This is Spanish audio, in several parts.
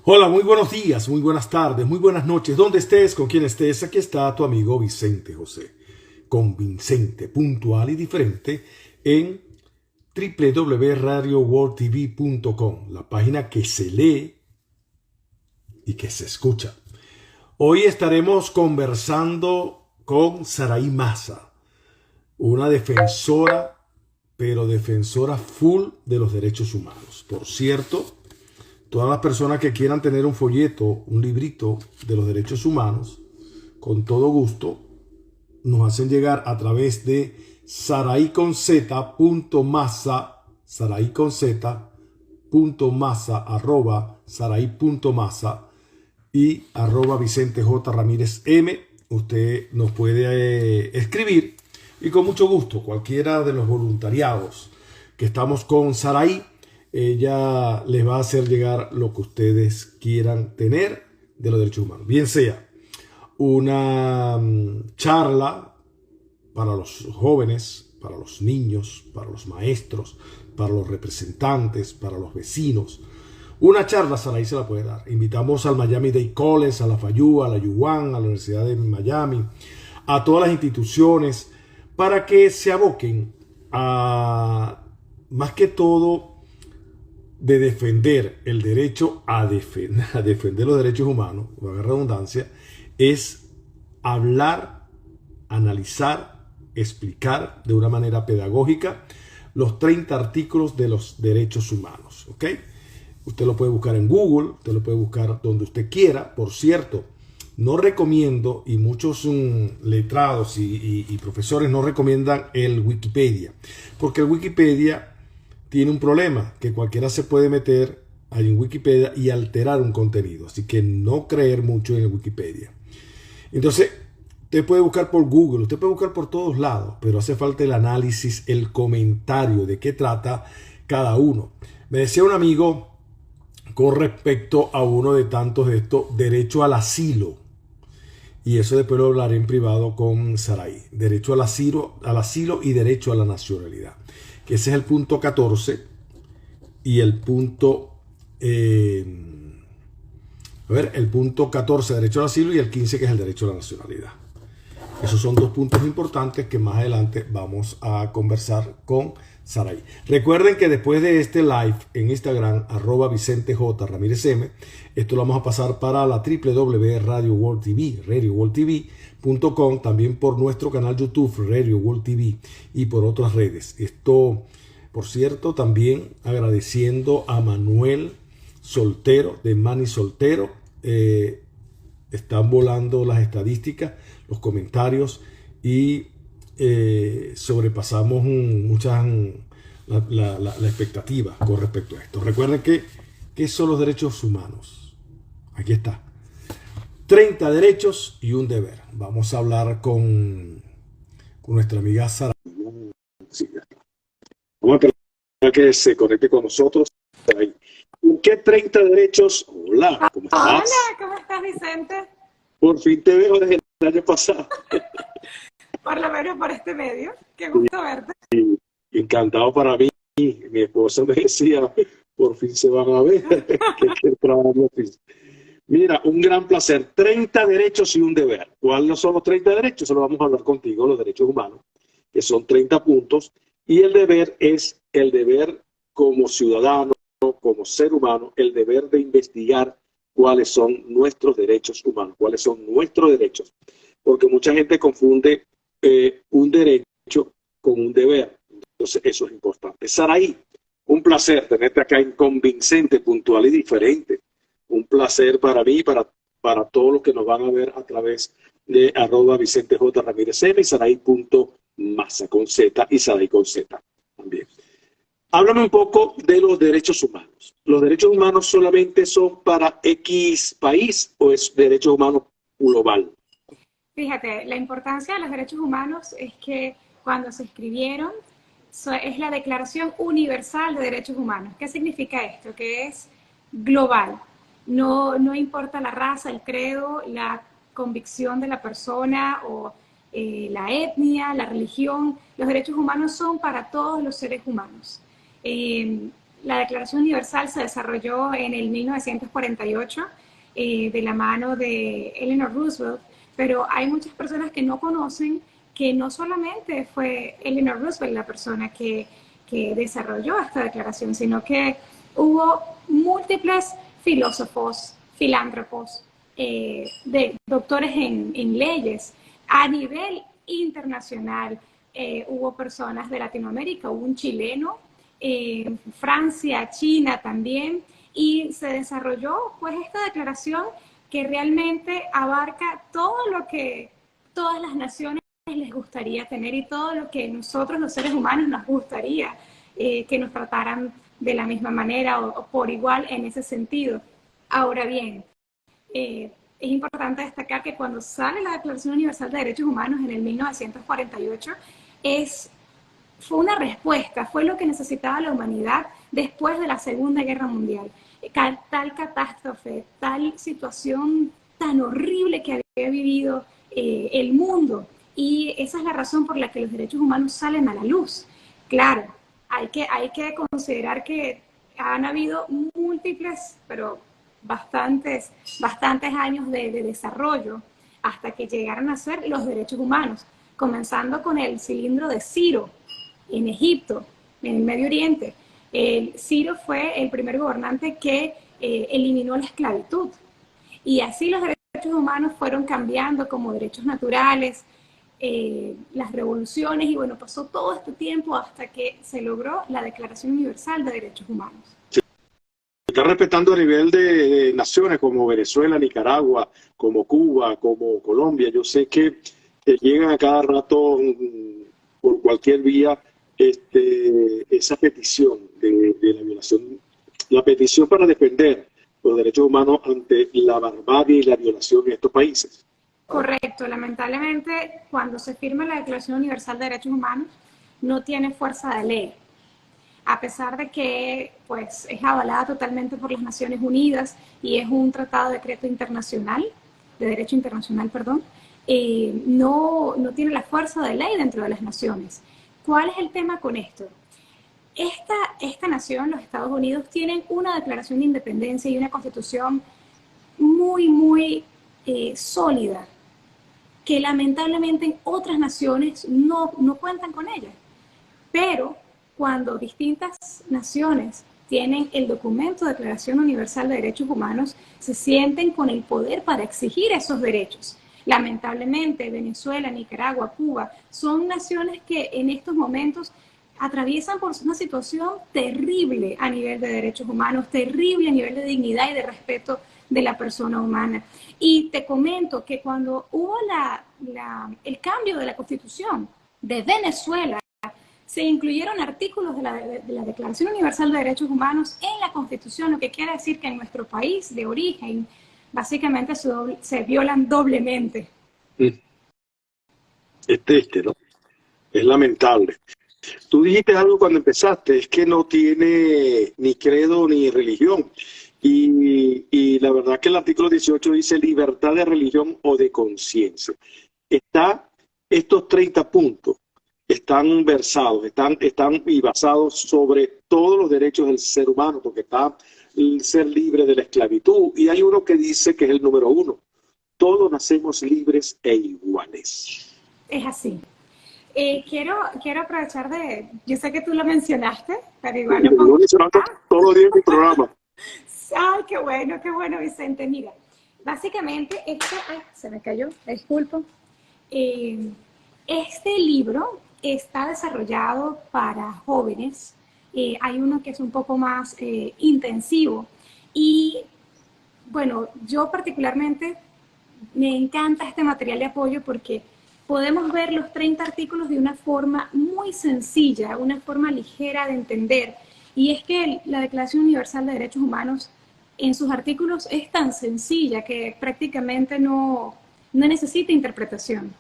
Hola, muy buenos días, muy buenas tardes, muy buenas noches. ¿Dónde estés? ¿Con quién estés? Aquí está tu amigo Vicente José. Convincente, puntual y diferente en www.radioworldtv.com, la página que se lee y que se escucha. Hoy estaremos conversando con Saraí Massa, una defensora, pero defensora full de los derechos humanos. Por cierto, todas las personas que quieran tener un folleto, un librito de los derechos humanos, con todo gusto, nos hacen llegar a través de saraiconz.masa, sarai.masa, y @Vicente J. Ramírez M. Usted nos puede escribir y con mucho gusto, cualquiera de los voluntariados que estamos con Sarai, ella les va a hacer llegar lo que ustedes quieran tener de los derechos humanos. Bien sea una charla para los jóvenes, para los niños, para los maestros, para los representantes, para los vecinos. Una charla Sarai se la puede dar. Invitamos al Miami Dade College, a la FAYU, a la UAM, a la Universidad de Miami, a todas las instituciones, para que se aboquen a, más que todo, de defender el derecho a defender los derechos humanos, valga la redundancia, es hablar, analizar, explicar de una manera pedagógica los 30 artículos de los derechos humanos, ¿ok? Usted lo puede buscar en Google, usted lo puede buscar donde usted quiera. Por cierto, no recomiendo, y muchos letrados y profesores no recomiendan el Wikipedia, porque el Wikipedia tiene un problema, que cualquiera se puede meter ahí en Wikipedia y alterar un contenido. Así que no creer mucho en el Wikipedia. Entonces, usted puede buscar por Google, usted puede buscar por todos lados, pero hace falta el análisis, el comentario de qué trata cada uno. Me decía un amigo con respecto a uno de tantos de estos, derecho al asilo. Y eso después lo hablaré en privado con Sarai. Derecho al asilo y derecho a la nacionalidad. Que ese es el punto 14 y el punto... el punto 14, derecho al asilo, y el 15, que es el derecho a la nacionalidad. Esos son dos puntos importantes que más adelante vamos a conversar con Sarai. Recuerden que después de este live en Instagram, @Vicente J. Ramírez M, esto lo vamos a pasar para la www.radioworldtv.com, también por nuestro canal YouTube, Radio World TV, y por otras redes. Esto, por cierto, también agradeciendo a Manuel Soltero, de Manny Soltero. Están volando las estadísticas, los comentarios, y sobrepasamos la expectativa con respecto a esto. Recuerden ¿qué son los derechos humanos? Aquí está. 30 derechos y un deber. Vamos a hablar con nuestra amiga Sara. Sí, ya está. Vamos a esperar a que se conecte con nosotros. ¿Qué 30 derechos? Hola, ¿cómo estás? Hola, ¿cómo estás, Vicente? Por fin te veo desde el año pasado. Por lo menos por este medio. Qué gusto verte. Encantado para mí. Mi esposa me decía, por fin se van a ver. que trabajar en la oficina. Mira, un gran placer. 30 derechos y un deber. ¿Cuáles son los 30 derechos? Eso lo vamos a hablar contigo, los derechos humanos, que son 30 puntos. Y el deber es el deber como ciudadano, como ser humano, el deber de investigar cuáles son nuestros derechos humanos, cuáles son nuestros derechos. Porque mucha gente confunde un derecho con un deber. Entonces, eso es importante. Saraí, un placer tenerte acá en Convincente, puntual y diferente. Un placer para mí y para todos los que nos van a ver a través de @Vicente J. Ramírez M y Sarai.masa con Z y Sarai con Z también. Háblame un poco de los derechos humanos. ¿Los derechos humanos solamente son para X país o es derechos humanos global? Fíjate, la importancia de los derechos humanos es que cuando se escribieron es la Declaración Universal de Derechos Humanos. ¿Qué significa esto? Que es global. No importa la raza, el credo, la convicción de la persona o la etnia, la religión. Los derechos humanos son para todos los seres humanos. la Declaración Universal se desarrolló en el 1948 de la mano de Eleanor Roosevelt, pero hay muchas personas que no conocen que no solamente fue Eleanor Roosevelt la persona que desarrolló esta declaración, sino que hubo múltiples filósofos, filántropos, doctores en leyes a nivel internacional. Hubo personas de Latinoamérica, hubo un chileno, Francia, China también, y se desarrolló pues esta declaración que realmente abarca todo lo que todas las naciones les gustaría tener y todo lo que nosotros los seres humanos nos gustaría que nos trataran de la misma manera o por igual en ese sentido. Ahora bien, es importante destacar que cuando sale la Declaración Universal de Derechos Humanos en el 1948, fue una respuesta, fue lo que necesitaba la humanidad después de la Segunda Guerra Mundial. Tal catástrofe, tal situación tan horrible que había vivido el mundo. Y esa es la razón por la que los derechos humanos salen a la luz. Claro, hay que considerar que han habido múltiples, pero bastantes años de desarrollo hasta que llegaron a ser los derechos humanos, comenzando con el cilindro de Ciro en Egipto, en el Medio Oriente. Ciro fue el primer gobernante que eliminó la esclavitud. Y así los derechos humanos fueron cambiando como derechos naturales, las revoluciones, y bueno, pasó todo este tiempo hasta que se logró la Declaración Universal de Derechos Humanos. Está respetando a nivel de naciones como Venezuela, Nicaragua, como Cuba, como Colombia. Yo sé que llegan a cada rato por cualquier vía esa petición de la violación, la petición para defender los derechos humanos ante la barbarie y la violación en estos países. Correcto, lamentablemente cuando se firma la Declaración Universal de Derechos Humanos no tiene fuerza de ley, a pesar de que pues, es avalada totalmente por las Naciones Unidas y es un tratado de decreto internacional, de derecho internacional, perdón, no tiene la fuerza de ley dentro de las naciones. ¿Cuál es el tema con esto? Esta nación, los Estados Unidos, tienen una declaración de independencia y una constitución muy sólida, que lamentablemente en otras naciones no cuentan con ella. Pero cuando distintas naciones tienen el documento de Declaración Universal de Derechos Humanos, se sienten con el poder para exigir esos derechos. Lamentablemente, Venezuela, Nicaragua, Cuba, son naciones que en estos momentos atraviesan por una situación terrible a nivel de derechos humanos, terrible a nivel de dignidad y de respeto de la persona humana. Y te comento que cuando hubo el cambio de la Constitución de Venezuela, se incluyeron artículos de la Declaración Universal de Derechos Humanos en la Constitución, lo que quiere decir que en nuestro país de origen básicamente se violan doblemente. Es triste, ¿no? Es lamentable. Tú dijiste algo cuando empezaste, es que no tiene ni credo ni religión. Y la verdad que el artículo 18 dice libertad de religión o de conciencia. Estos 30 puntos están versados, están y basados sobre todos los derechos del ser humano, porque está el ser libre de la esclavitud. Y hay uno que dice, que es el número 1, todos nacemos libres e iguales. Es así. Quiero aprovechar yo sé que tú lo mencionaste, pero igual lo pongo. Todos los días en mi programa. Ay, qué bueno, Vicente. Mira, básicamente se me cayó, disculpo. Este libro está desarrollado para jóvenes. Hay uno que es un poco más intensivo. Y bueno, yo particularmente me encanta este material de apoyo porque podemos ver los 30 artículos de una forma muy sencilla, una forma ligera de entender. Y es que la Declaración Universal de Derechos Humanos en sus artículos es tan sencilla que prácticamente no necesita interpretación.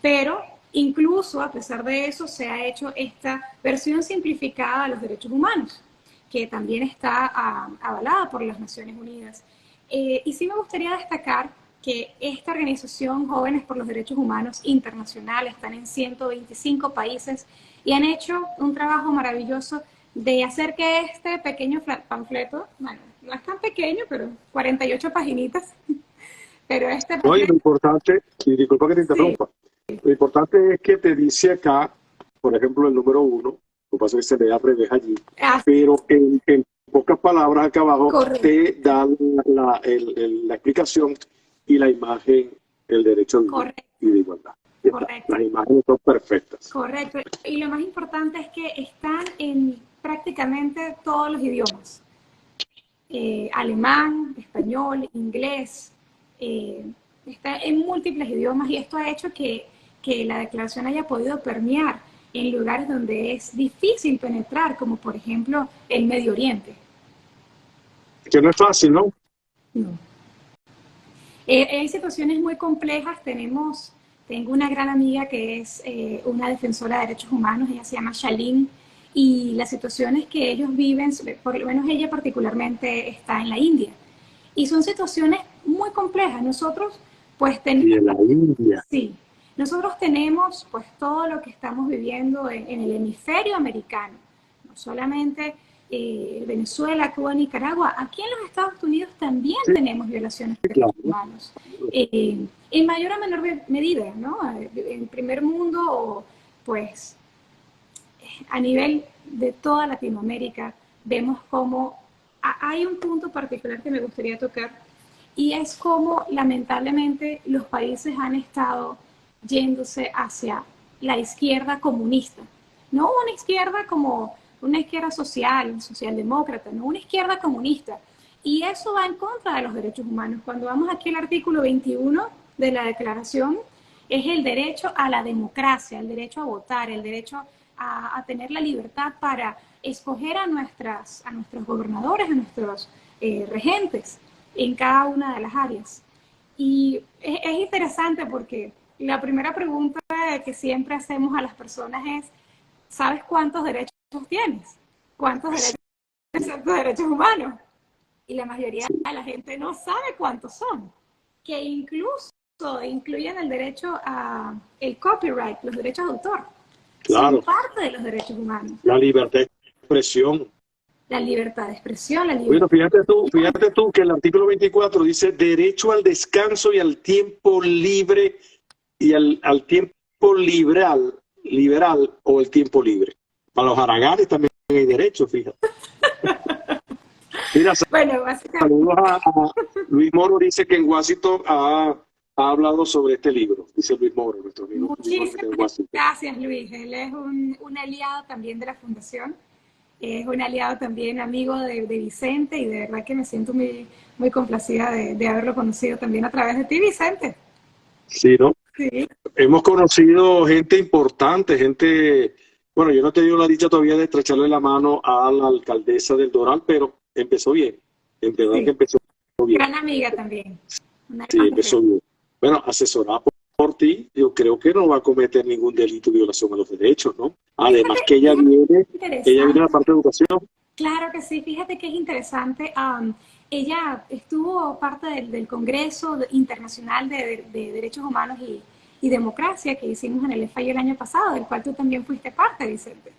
Pero incluso a pesar de eso se ha hecho esta versión simplificada de los derechos humanos, que también está avalada por las Naciones Unidas. Y sí me gustaría destacar que esta organización Jóvenes por los Derechos Humanos Internacional están en 125 países y han hecho un trabajo maravilloso de hacer que este pequeño panfleto, bueno, no es tan pequeño, pero 48 paginitas, pero este No, y lo panfleto, importante, y disculpa que te sí, interrumpa, lo importante es que te dice acá, por ejemplo, el número 1, lo que pasa es que se le da revés allí, ah, pero en pocas palabras acá abajo correcto, te da la explicación y la imagen, el derecho a vivir correcto, y de igualdad. Ya está. correcto. Las imágenes son perfectas. Correcto. Y lo más importante es que están en prácticamente todos los idiomas. Alemán, español, inglés, está en múltiples idiomas y esto ha hecho que la declaración haya podido permear en lugares donde es difícil penetrar, como por ejemplo el Medio Oriente. Que no es fácil, ¿no? No. Hay situaciones muy complejas. Tengo una gran amiga que es una defensora de derechos humanos, ella se llama Shalin, y las situaciones que ellos viven, por lo menos ella particularmente está en la India, y son situaciones muy complejas. Nosotros, pues, Y en la India. sí, nosotros tenemos pues todo lo que estamos viviendo en el hemisferio americano, no solamente Venezuela, Cuba, Nicaragua. Aquí en los Estados Unidos también Sí, tenemos violaciones de claro. derechos humanos, en mayor o menor medida, ¿no? En el primer mundo, o pues a nivel de toda Latinoamérica, vemos como hay un punto particular que me gustaría tocar, y es como lamentablemente los países han estado yéndose hacia la izquierda comunista. No una izquierda como una izquierda social, socialdemócrata, no, una izquierda comunista. Y eso va en contra de los derechos humanos. Cuando vamos aquí al artículo 21 de la Declaración, es el derecho a la democracia, el derecho a votar, el derecho a tener la libertad para escoger a nuestros gobernadores, a nuestros regentes en cada una de las áreas. Y es interesante porque la primera pregunta que siempre hacemos a las personas es, ¿sabes cuántos derechos tienes? ¿Cuántos derechos son tus derechos humanos? Y la mayoría de la gente no sabe cuántos son, que incluso incluyen el derecho a el copyright, los derechos de autor. Son Claro. parte de los derechos humanos. La libertad de expresión. La libertad de expresión, la Bueno, libertad. fíjate tú que el artículo 24 dice derecho al descanso y al tiempo libre y al tiempo liberal o el tiempo libre. Para los haraganes también hay derecho, fíjate. Mira, Bueno, básicamente. saludos a Luis Moro, dice que en Washington ha hablado sobre este libro, dice Luis Moro, nuestro amigo. Muchísimas gracias, Luis. Él es un aliado también de la Fundación. Es un aliado también, amigo de Vicente, y de verdad que me siento muy, muy complacida de haberlo conocido también a través de ti, Vicente. Sí, ¿no? Sí. Hemos conocido gente importante, gente... Bueno, yo no he tenido la dicha todavía de estrecharle la mano a la alcaldesa del Doral, pero empezó bien. En verdad que empezó bien. Gran amiga también. Sí, empezó bien. Bueno, asesorada por ti, yo creo que no va a cometer ningún delito de violación a los derechos, ¿no? Además que ella viene de la parte de educación. Claro que sí, fíjate que es interesante. Ella estuvo parte del Congreso Internacional de Derechos Humanos y Democracia que hicimos en el FAI el año pasado, del cual tú también fuiste parte, Vicente.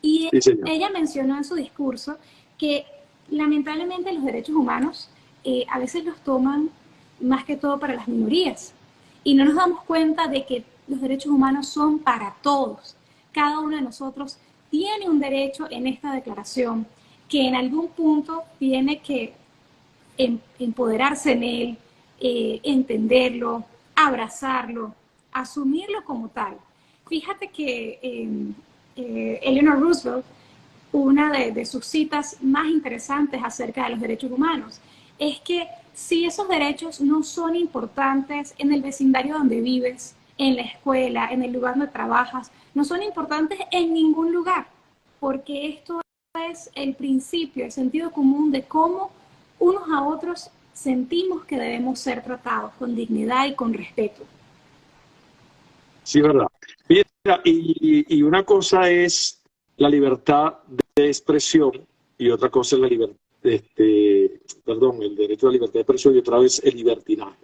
Y sí, ella mencionó en su discurso que lamentablemente los derechos humanos a veces los toman más que todo para las minorías. Y no nos damos cuenta de que los derechos humanos son para todos. Cada uno de nosotros tiene un derecho en esta declaración que en algún punto tiene que empoderarse en él, entenderlo, abrazarlo, asumirlo como tal. Fíjate que Eleanor Roosevelt, una de sus citas más interesantes acerca de los derechos humanos, es que si esos derechos no son importantes en el vecindario donde vives, en la escuela, en el lugar donde trabajas, no son importantes en ningún lugar, porque esto es el principio, el sentido común de cómo unos a otros sentimos que debemos ser tratados con dignidad y con respeto. Sí, verdad. Mira, y una cosa es la libertad de expresión y otra cosa es la libertad, el derecho a la libertad de expresión y otra vez el libertinaje.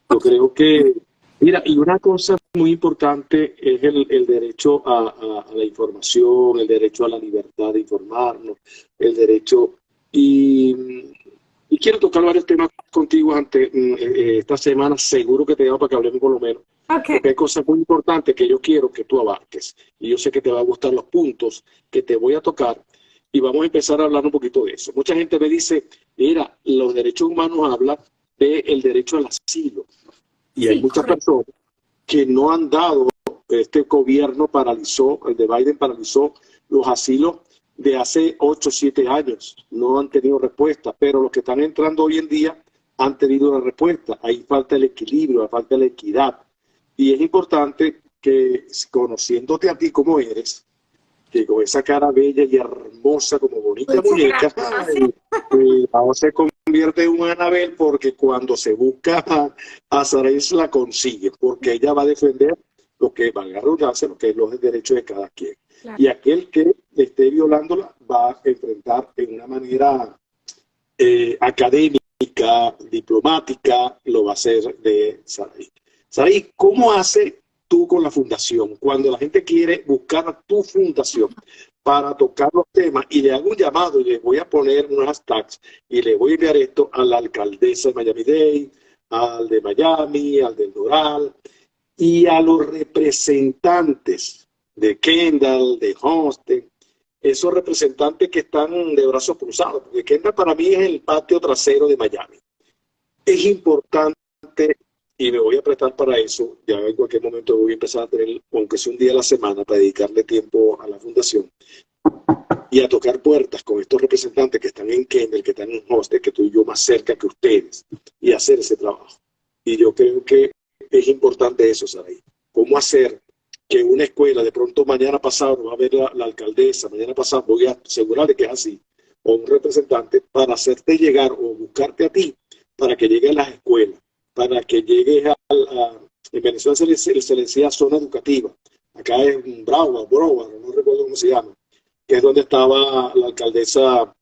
Yo creo que, mira, y una cosa muy importante es el derecho a la información, el derecho a la libertad de informarnos, el derecho... Y quiero tocar varios temas contigo esta semana, seguro que te llamo para que hablemos por lo menos, Ok. porque hay cosas muy importantes que yo quiero que tú abarques. Y yo sé que te van a gustar los puntos que te voy a tocar y vamos a empezar a hablar un poquito de eso. Mucha gente me dice, mira, los derechos humanos hablan del derecho al asilo. Y hay Sí, muchas correcto. personas que no han dado, este gobierno paralizó, el de Biden paralizó los asilos de hace 8 o 7 años, no han tenido respuesta, pero los que están entrando hoy en día han tenido una respuesta. Ahí falta el equilibrio, ahí falta la equidad. Y es importante que, conociéndote a ti como eres, que con esa cara bella y hermosa como bonita Muchas muñeca, gracias. cuidado, se convierte en un Anabel porque cuando se busca a Saray la consigue, porque ella va a defender lo que, valga la redundancia, lo que es los derechos de cada quien. Claro. Y aquel que esté violándola va a enfrentar en una manera académica, diplomática, lo va a hacer de Saray. Saray, ¿cómo hace tú con la fundación? Cuando la gente quiere buscar a tu fundación para tocar los temas y le hago un llamado y le voy a poner unos hashtags y le voy a enviar esto a la alcaldesa de Miami-Dade, al de Miami, al del Doral y a los representantes de Kendall, de Homestead, esos representantes que están de brazos cruzados, porque Kendall para mí es el patio trasero de Miami. Es importante y me voy a prestar para eso. Ya en cualquier momento voy a empezar a tener, aunque sea un día a la semana, para dedicarle tiempo a la fundación y a tocar puertas con estos representantes que están en Kendall, que están en Hostel, que estoy yo más cerca que ustedes, y hacer ese trabajo. Y yo creo que es importante eso, Saray. ¿Cómo hacer que una escuela, de pronto mañana pasado va a ver la alcaldesa, mañana pasado voy a asegurar de que es así, o un representante, para hacerte llegar o buscarte a ti, para que llegue a las escuelas, para que llegues en Venezuela se le decía zona educativa, acá es Broward, no recuerdo cómo se llama, que es donde estaba la alcaldesa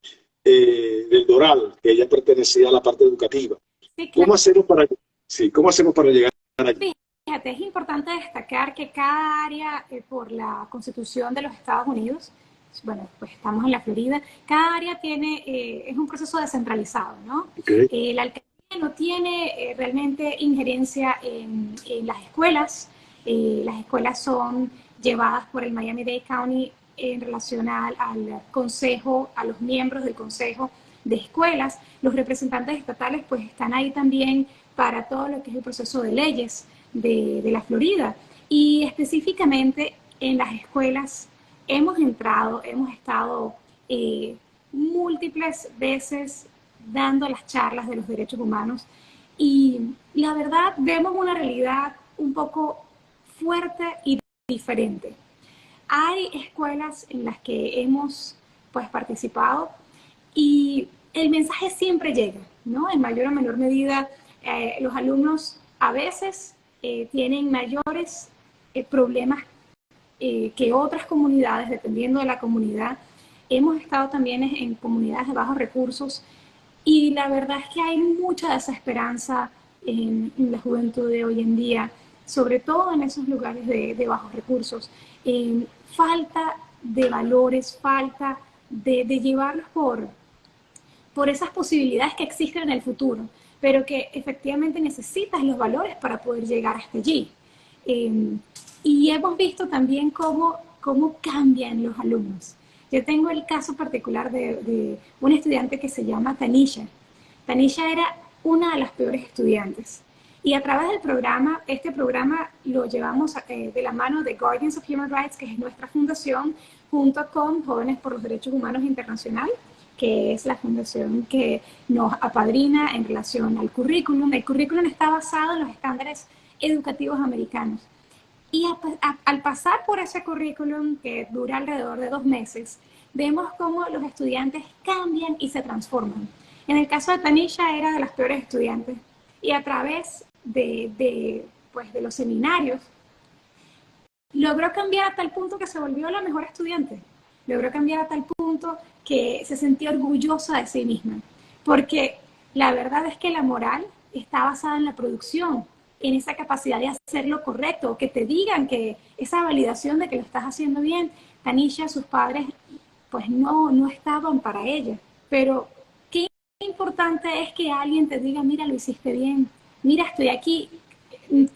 del Doral, que ella pertenecía a la parte educativa. Sí, claro. ¿Cómo hacemos para llegar allí? Fíjate, es importante destacar que cada área, por la Constitución de los Estados Unidos, bueno, pues estamos en la Florida, cada área tiene, es un proceso descentralizado, ¿no? Okay. La alcaldía no tiene realmente injerencia en las escuelas. Las escuelas son llevadas por el Miami-Dade County en relación al consejo, a los miembros del consejo de escuelas. Los representantes estatales pues están ahí también para todo lo que es el proceso de leyes de la Florida. Y específicamente en las escuelas hemos estado múltiples veces dando las charlas de los derechos humanos y la verdad vemos una realidad un poco fuerte y diferente. Hay escuelas en las que hemos pues participado y el mensaje siempre llega, ¿no? En mayor o menor medida, los alumnos a veces tienen mayores problemas que otras comunidades, dependiendo de la comunidad. Hemos estado también en comunidades de bajos recursos y la verdad es que hay mucha desesperanza en la juventud de hoy en día, sobre todo en esos lugares de bajos recursos. Falta de valores, falta de llevarlos por esas posibilidades que existen en el futuro, pero que efectivamente necesitas los valores para poder llegar hasta allí. Y hemos visto también cómo cambian los alumnos. Yo tengo el caso particular de un estudiante que se llama Tanisha. Tanisha era una de las peores estudiantes. Y a través del programa, este programa lo llevamos de la mano de Guardians of Human Rights, que es nuestra fundación, junto con Jóvenes por los Derechos Humanos Internacional, que es la fundación que nos apadrina en relación al currículum. El currículum está basado en los estándares educativos americanos. Y al pasar por ese currículum, que dura alrededor de 2 meses, vemos cómo los estudiantes cambian y se transforman. En el caso de Tanisha era de las peores estudiantes y a través de los seminarios logró cambiar a tal punto que se volvió la mejor estudiante. Logró cambiar a tal punto que se sentía orgullosa de sí misma. Porque la verdad es que la moral está basada en la producción en esa capacidad de hacer lo correcto, o que te digan que esa validación de que lo estás haciendo bien. Tanisha, sus padres, pues no estaban para ella, pero qué importante es que alguien te diga, mira, lo hiciste bien, mira, estoy aquí,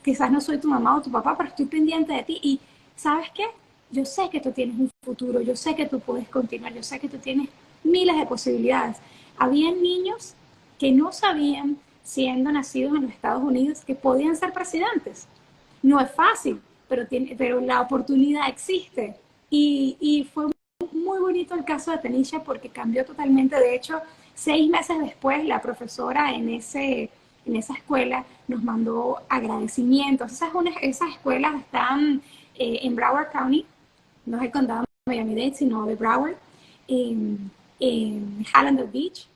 quizás no soy tu mamá o tu papá, pero estoy pendiente de ti y ¿sabes qué? Yo sé que tú tienes un futuro, yo sé que tú puedes continuar, yo sé que tú tienes miles de posibilidades. Habían niños que no sabían, siendo nacidos en los Estados Unidos, que podían ser presidentes. No es fácil, pero la oportunidad existe. Y fue muy bonito el caso de Tanisha porque cambió totalmente. De hecho, 6 meses después, la profesora en esa escuela nos mandó agradecimientos. Esas escuelas están en Broward County, no es el condado de Miami-Dade, sino de Broward, en Hallandale Beach.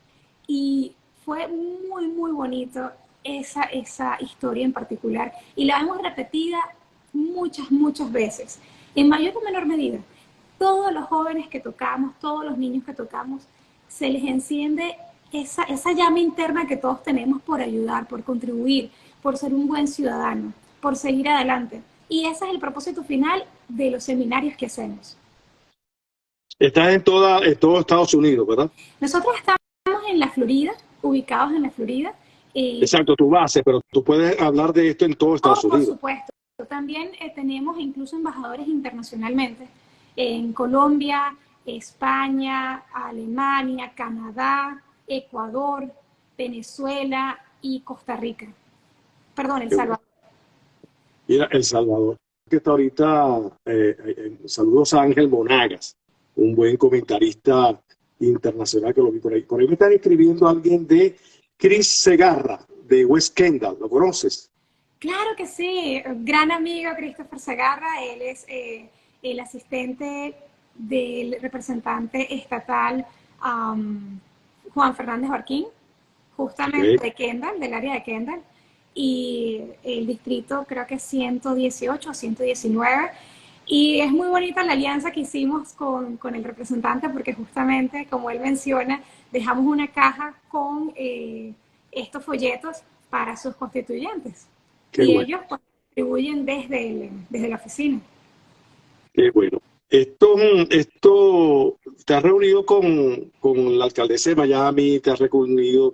Y fue muy bonito esa historia en particular. Y la hemos repetida muchas veces, en mayor o menor medida. Todos los jóvenes que tocamos, todos los niños que tocamos, se les enciende esa llama interna que todos tenemos por ayudar, por contribuir, por ser un buen ciudadano, por seguir adelante. Y ese es el propósito final de los seminarios que hacemos. Estás en todo Estados Unidos, ¿verdad? Nosotros estamos en la Florida, ubicados en la Florida. Exacto, tu base, pero tú puedes hablar de esto en todo Estados Unidos. Por supuesto. También tenemos incluso embajadores internacionalmente en Colombia, España, Alemania, Canadá, Ecuador, Venezuela y Costa Rica. Perdón, El Salvador. Mira, El Salvador, que está ahorita, saludos a Ángel Monagas, un buen comentarista internacional que lo vi por ahí. Por ahí me están escribiendo alguien de Chris Segarra, de West Kendall, ¿lo conoces? Claro que sí, gran amigo Christopher Segarra, él es el asistente del representante estatal Juan Fernández Barquín, justamente de Kendall, del área de Kendall, y el distrito creo que es 118 o 119, y es muy bonita la alianza que hicimos con el representante porque justamente, como él menciona, dejamos una caja con estos folletos para sus constituyentes. Qué y bueno. ellos pues, contribuyen desde la oficina. Qué bueno. Esto, ¿te has reunido con la alcaldesa de Miami? ¿Te has reunido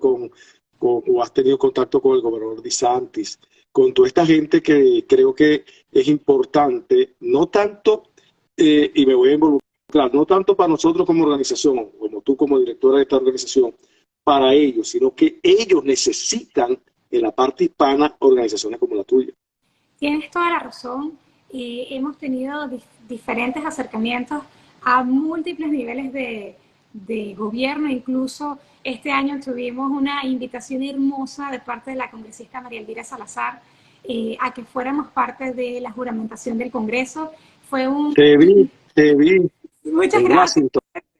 o has tenido contacto con el gobernador DeSantis? Con toda esta gente que creo que es importante, no tanto, y me voy a involucrar, no tanto para nosotros como organización, como tú como directora de esta organización, para ellos, sino que ellos necesitan en la parte hispana organizaciones como la tuya. Tienes toda la razón. Hemos tenido diferentes acercamientos a múltiples niveles de gobierno. Incluso este año tuvimos una invitación hermosa de parte de la congresista María Elvira Salazar a que fuéramos parte de la juramentación del Congreso. Fue un... Te vi. Muchas en gracias.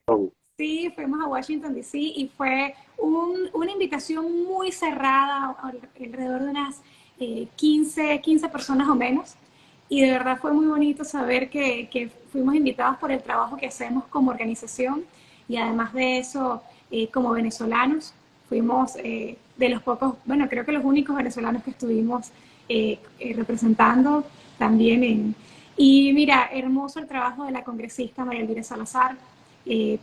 Washington. Sí, fuimos a Washington, D.C. y fue una invitación muy cerrada, alrededor de unas 15 personas o menos. Y de verdad fue muy bonito saber que fuimos invitados por el trabajo que hacemos como organización. Y además de eso, como venezolanos, fuimos de los pocos, bueno, creo que los únicos venezolanos que estuvimos representando también. Y mira, hermoso el trabajo de la congresista María Elvira Salazar.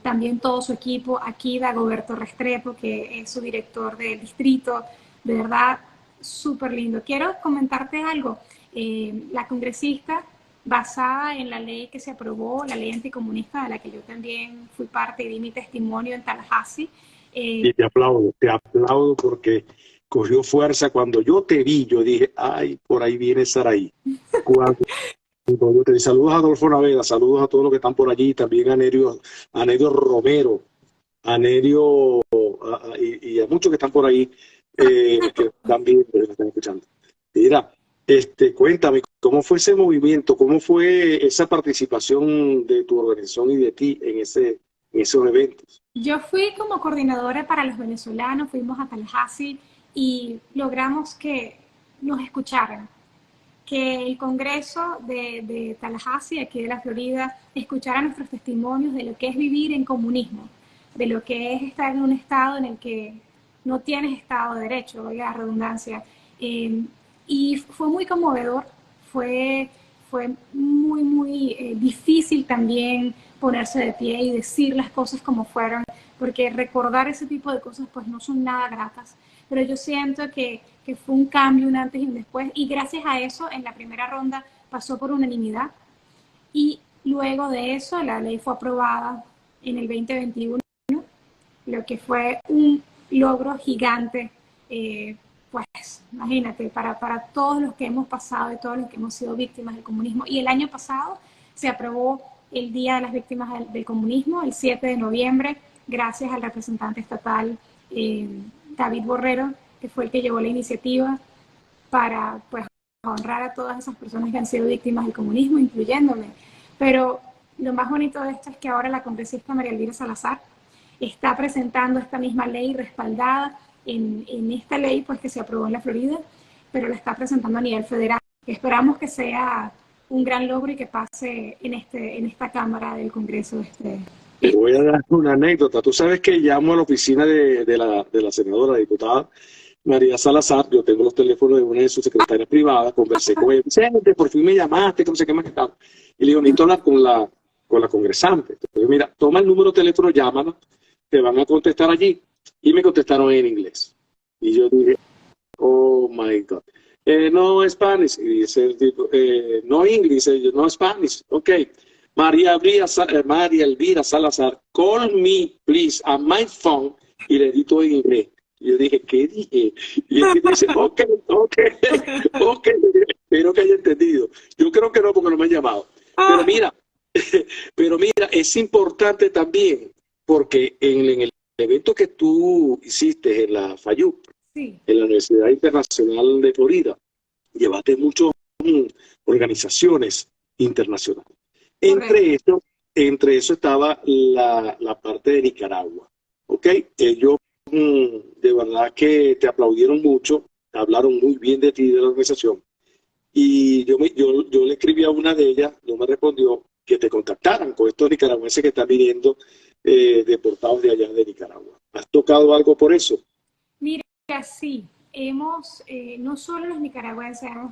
También todo su equipo, aquí Dagoberto Restrepo, que es su director del distrito, de verdad, súper lindo. Quiero comentarte algo, la congresista, basada en la ley que se aprobó, la ley anticomunista de la que yo también fui parte y di mi testimonio en Tallahassee. Y te aplaudo porque cogió fuerza. Cuando yo te vi, yo dije, ay, por ahí viene Saraí. Saludos a Adolfo Naveda, saludos a todos los que están por allí, también a Nerio Romero, a Nerio y a muchos que están por ahí, que están viendo, que están escuchando. Mira, cuéntame, ¿cómo fue ese movimiento? ¿Cómo fue esa participación de tu organización y de ti en esos eventos? Yo fui como coordinadora para los venezolanos, fuimos a Tallahassee y logramos que nos escucharan. Que el Congreso de Tallahassee, aquí de la Florida, escuchara nuestros testimonios de lo que es vivir en comunismo, de lo que es estar en un estado en el que no tienes Estado de Derecho, oiga, redundancia. Y fue muy conmovedor, fue muy, muy difícil también ponerse de pie y decir las cosas como fueron, porque recordar ese tipo de cosas pues no son nada gratas, pero yo siento que fue un cambio, un antes y un después, y gracias a eso en la primera ronda pasó por unanimidad, y luego de eso la ley fue aprobada en el 2021, lo que fue un logro gigante, pues imagínate, para todos los que hemos pasado y todos los que hemos sido víctimas del comunismo. Y el año pasado se aprobó el Día de las Víctimas del Comunismo, el 7 de noviembre, gracias al representante estatal David Borrero, que fue el que llevó la iniciativa para pues, honrar a todas esas personas que han sido víctimas del comunismo, incluyéndome. Pero lo más bonito de esto es que ahora la congresista María Elvira Salazar está presentando esta misma ley respaldada en esta ley pues, que se aprobó en la Florida, pero la está presentando a nivel federal. Esperamos que sea un gran logro y que pase en esta Cámara del Congreso. Te voy a dar una anécdota. Tú sabes que llamo a la oficina de la senadora, la diputada María Salazar. Yo tengo los teléfonos de una de sus secretarias privadas, conversé con ella. Vicente, por fin me llamaste, que no sé qué más que tal. Y le digo, necesito hablar con la congresante. Entonces, mira, toma el número de teléfono, llámala, te van a contestar allí. Y me contestaron en inglés. Y yo dije, oh my God. No Spanish. Y dice el tipo, no English, no Spanish. Ok. María Elvira Salazar, call me, please, on my phone. Y le di todo en inglés. Y yo dije, ¿qué dije? Y él dice, ok. Espero que haya entendido. Yo creo que no, porque no me han llamado. Pero mira, es importante también, porque en el evento que tú hiciste en la FAYU, sí, en la Universidad Internacional de Florida, llevaste muchas organizaciones internacionales. Entre eso estaba la parte de Nicaragua. ¿Ok? Ellos de verdad que te aplaudieron mucho, hablaron muy bien de ti, de la organización. Y yo le escribí a una de ellas, no me respondió, que te contactaran con estos nicaragüenses que están viniendo deportados de allá de Nicaragua. ¿Has tocado algo por eso? Mira, sí, hemos, no solo los nicaragüenses, hemos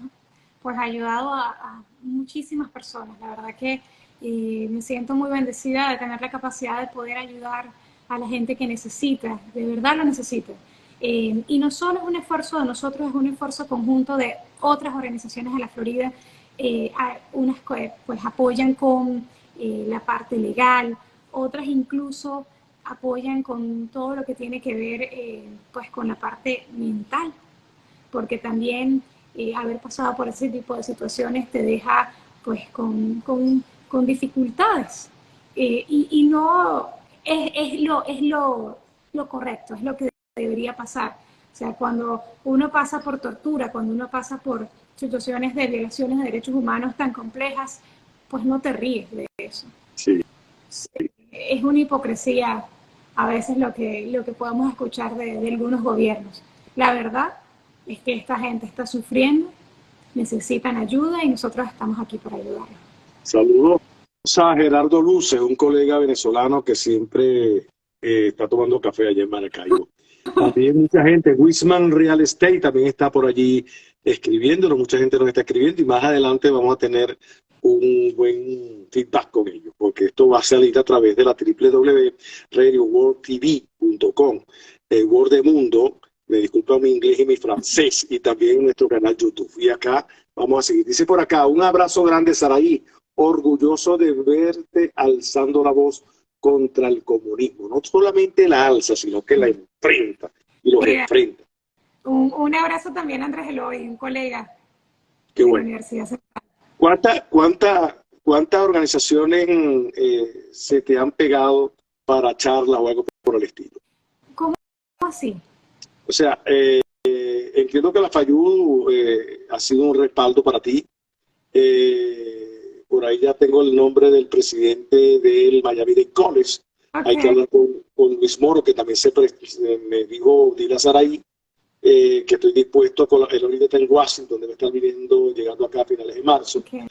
pues ayudado a muchísimas personas. La verdad que me siento muy bendecida de tener la capacidad de poder ayudar a la gente que necesita, de verdad lo necesita. Y no solo es un esfuerzo de nosotros, es un esfuerzo conjunto de otras organizaciones de la Florida. Unas pues apoyan con la parte legal, otras incluso apoyan con todo lo que tiene que ver pues con la parte mental, porque también haber pasado por ese tipo de situaciones te deja pues con dificultades y no es lo correcto, es lo que debería pasar. O sea, cuando uno pasa por tortura, cuando uno pasa por situaciones de violaciones de derechos humanos tan complejas, pues no te ríes de eso. Sí. Es una hipocresía a veces lo que podemos escuchar de algunos gobiernos. La verdad es que esta gente está sufriendo, necesitan ayuda y nosotros estamos aquí para ayudarlos. Saludos a Gerardo Luce, un colega venezolano que siempre está tomando café allá en Maracaibo. También mucha gente, Wisman Real Estate también está por allí escribiéndonos, mucha gente nos está escribiendo y más adelante vamos a tener un buen feedback con ellos, porque esto va a salir a través de la www.radioworldtv.com, el Word de Mundo, me disculpa mi inglés y mi francés, y también en nuestro canal YouTube. Y acá vamos a seguir. Dice por acá, un abrazo grande, Saraí, orgulloso de verte alzando la voz contra el comunismo. No solamente la alza, sino que la enfrenta y los enfrenta. Un abrazo también a Andrés Eloy, un colega de la Universidad Central. ¿Cuántas organizaciones se te han pegado para charlas o algo por el estilo? ¿Cómo así? O sea, entiendo que la FAYU ha sido un respaldo para ti. Por ahí ya tengo el nombre del presidente del Miami-Dade College. Okay. Hay que hablar con Luis Moro, que también me dijo, dile a Saraí, que estoy dispuesto, él ahorita está en Washington, debe estar llegando acá a finales de marzo. Okay.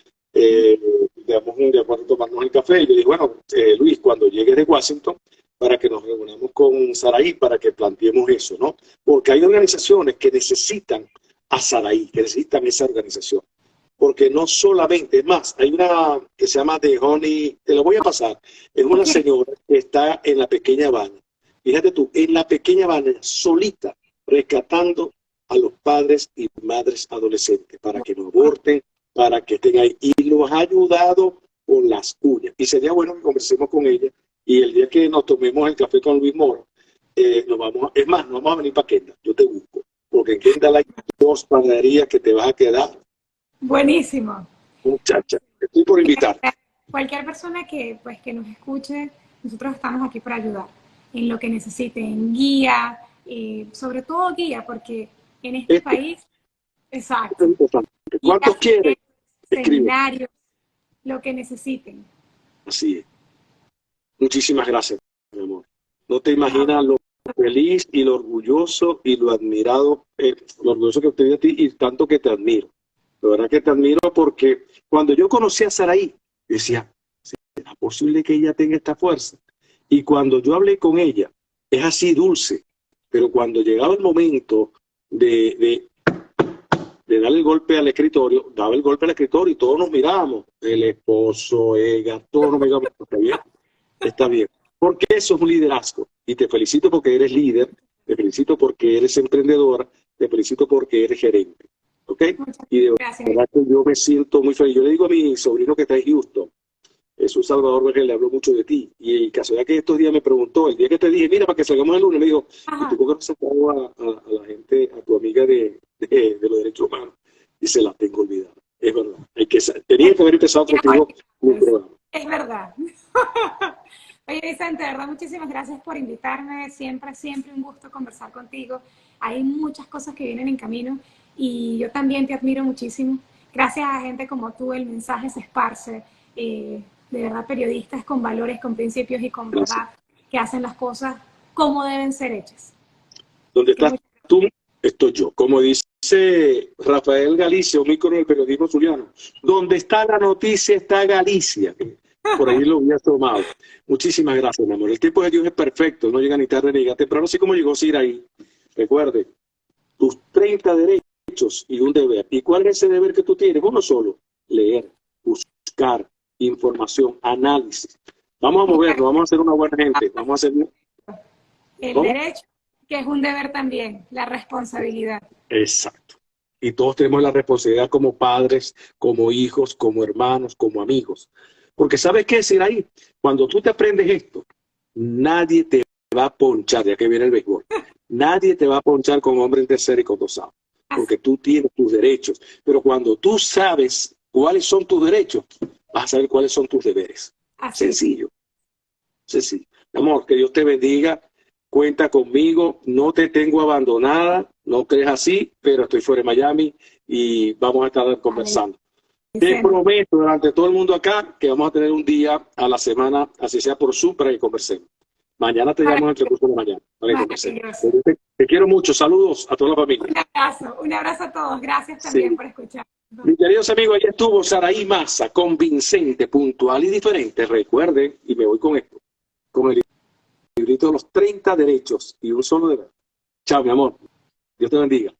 Digamos, de acuerdo, tomarnos el café. Y le dije, bueno, Luis, cuando llegues de Washington, para que nos reunamos con Saraí, para que planteemos eso, ¿no? Porque hay organizaciones que necesitan a Saraí, que necesitan esa organización. Porque no solamente, es más, hay una que se llama The Honey, te lo voy a pasar, es una señora que está en la Pequeña Habana. Fíjate tú, en la Pequeña Habana, solita, rescatando a los padres y madres adolescentes para que no aborten, para que estén ahí. Y los ha ayudado con las uñas. Y sería bueno que conversemos con ella. Y el día que nos tomemos el café con Luis Mora, es más, no vamos a venir para Kendall, yo te busco. Porque en Kendall hay 2 panaderías que te vas a quedar. Buenísimo. Muchacha, estoy por invitar. Cualquier persona que nos escuche, nosotros estamos aquí para ayudar en lo que necesiten, guía, sobre todo guía, porque en este país, exacto. ¿Cuántos quieren? Seminarios, lo que necesiten. Así es. Muchísimas gracias, mi amor. No te imaginas lo feliz y lo orgulloso y lo admirado, lo orgulloso que estoy de ti y tanto que te admiro. La verdad que te admiro porque cuando yo conocí a Saraí, decía, ¿será posible que ella tenga esta fuerza? Y cuando yo hablé con ella, es así dulce, pero cuando llegaba el momento de darle el golpe al escritorio, daba el golpe al escritorio y todos nos mirábamos, el esposo, ella, todos nos mirábamos, está bien, está bien. Porque eso es un liderazgo. Y te felicito porque eres líder, te felicito porque eres emprendedora, te felicito porque eres gerente. ¿Ok? Y de verdad que yo me siento muy feliz. Yo le digo a mi sobrino que está en Houston, Jesús Salvador, que le habló mucho de ti. Y casualidad que estos días me preguntó, el día que te dije, mira, para que salgamos el lunes, me dijo, ¿y tú por qué no has sacado a la gente, a tu amiga de los derechos humanos? Y se la tengo olvidada. Es verdad. Tenía que haber empezado contigo un programa. Es verdad. Oye, Vicente, de verdad, muchísimas gracias por invitarme. Siempre un gusto conversar contigo. Hay muchas cosas que vienen en camino y yo también te admiro muchísimo. Gracias a gente como tú, el mensaje se esparce. De verdad, periodistas con valores, con principios y con verdad que hacen las cosas como deben ser hechas. ¿Dónde estás tú? Estoy yo. Como dice Rafael Galicia, un ícono del periodismo zuliano, donde está la noticia está Galicia. Por ahí lo había tomado. Muchísimas gracias, mi amor. El tiempo de Dios es perfecto, no llega ni tarde ni llega temprano, así como llegó Siraí. Recuerde, tus 30 derechos y un deber. ¿Y cuál es ese deber que tú tienes? Uno solo, leer, buscar información, análisis. Vamos a movernos, vamos a ser una buena gente. Vamos a hacer... El derecho, que es un deber también, la responsabilidad. Exacto. Y todos tenemos la responsabilidad como padres, como hijos, como hermanos, como amigos. Porque ¿sabes qué, Siraí? Cuando tú te aprendes esto, nadie te va a ponchar, ya que viene el béisbol. Nadie te va a ponchar con hombre en tercera y con dos outs, porque tú tienes tus derechos. Pero cuando tú sabes cuáles son tus derechos, vas a saber cuáles son tus deberes. Sencillo. Sencillo. Amor, que Dios te bendiga. Cuenta conmigo. No te tengo abandonada. No crees así, pero estoy fuera de Miami y vamos a estar conversando. Te prometo delante de todo el mundo acá que vamos a tener un día a la semana, así sea por Zoom, para que conversemos. Mañana te llamo entre el curso de mañana para que conversemos. Te quiero mucho. Saludos a toda la familia. Un abrazo a todos. Gracias también por escuchar. Mis queridos amigos, ahí estuvo Saraí Massa, convincente, puntual y diferente. Recuerden, y me voy con esto, con el librito de los 30 derechos y un solo deber. Chao, mi amor. Dios te bendiga.